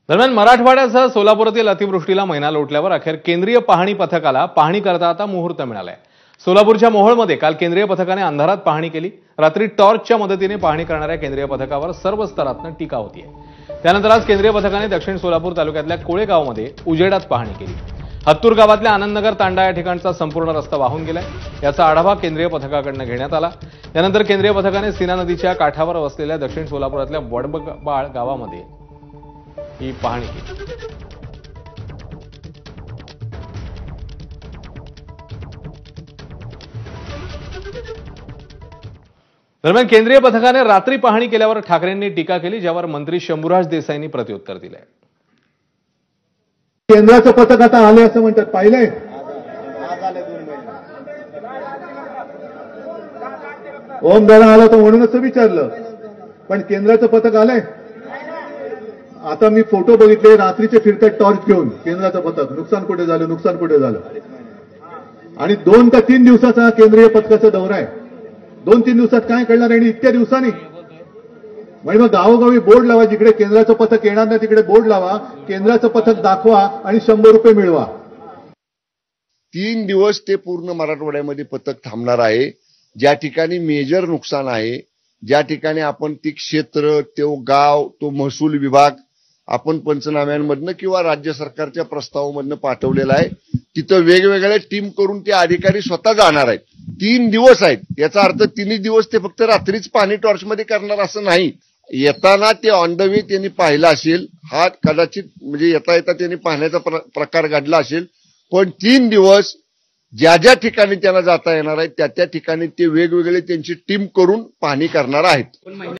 दरम्यान मराठवाड्यासह सोलापुरातील अतिवृष्टीला महिना लोटल्यावर अखेर केंद्रीय पाहणी पथकाला पाहणी करता आता मुहूर्त मिळालाय। सोलापूरच्या मोहोळमध्ये काल केंद्रीय पथकाने अंधारात पाहणी केली। रात्री टॉर्चच्या मदतीने पाहणी करणाऱ्या केंद्रीय पथकावर सर्व स्तरातून टीका होतीये। त्यानंतर आज केंद्रीय पथकाने दक्षिण सोलापूर तालुक्यातल्या कोळेगावमध्ये उजेडात पाहणी केली। हत्तूर गावातल्या आनंदनगर तांडा या ठिकाणचा संपूर्ण रस्ता वाहून गेलाय। याचा आढावा केंद्रीय पथकाकडून घेण्यात आला। यानंतर केंद्रीय पथकाने सीना नदीच्या काठावर वसलेल्या दक्षिण सोलापुरातल्या वडबाळ गावामध्ये ही पाहणी केली। दरम्यान केंद्रीय पथकाने रात्री पाहणी केल्यावर ठाकरेंनी टीका केली, ज्यावर मंत्री शंभूराज देसाईंनी प्रत्युत्तर दिलंय। केंद्राचं पथक आता आले असं म्हणतात, पाहिलंय? ओम दादा आला तर म्हणूनच विचारलं, पण केंद्राचं पथक आलंय? आता मी फोटो बघितले, रात्रीचे फिरतात टॉर्च घेऊन केंद्राचं पथक। नुकसान कुठे झालं, नुकसान कुठे झालं? आणि 2 ते 3 दिवसाचा केंद्रीय पथकाचा दौरा आहे। 2-3 दिवसात काय कळणार? आणि इतक्या दिवसांनी म्हणजे मग गावोगावी बोर्ड लावा, जिकडे केंद्राचं पथक येणार नाही तिकडे बोर्ड लावा, केंद्राचं पथक दाखवा आणि 100 रुपये मिळवा। 3 दिवस ते पूर्ण मराठवाड्यामध्ये पथक थांबणार आहे। ज्या ठिकाणी मेजर नुकसान आहे, ज्या ठिकाणी आपण ती क्षेत्र, तो गाव, तो महसूल विभाग आपण पंचनाम्यांमधनं किंवा राज्य सरकारच्या प्रस्तावामधनं पाठवलेला आहे, तिथं वेगवेगळ्या टीम करून ते अधिकारी स्वतः जाणार आहेत। 3 दिवस आहेत, याचा अर्थ 3 दिवस ते फक्त रात्रीच पाणी टॉर्चमध्ये करणार असं नाही। येताना ते ऑन द वे त्यांनी पाहिलं असेल, हा कदाचित म्हणजे येता येता त्यांनी पाहण्याचा प्रकार घडला असेल, पण 3 दिवस ज्या ज्या ठिकाणी त्यांना जाता येणार आहे त्या त्या ठिकाणी ते वेगवेगळे त्यांची टीम करून पाहणी करणार आहेत।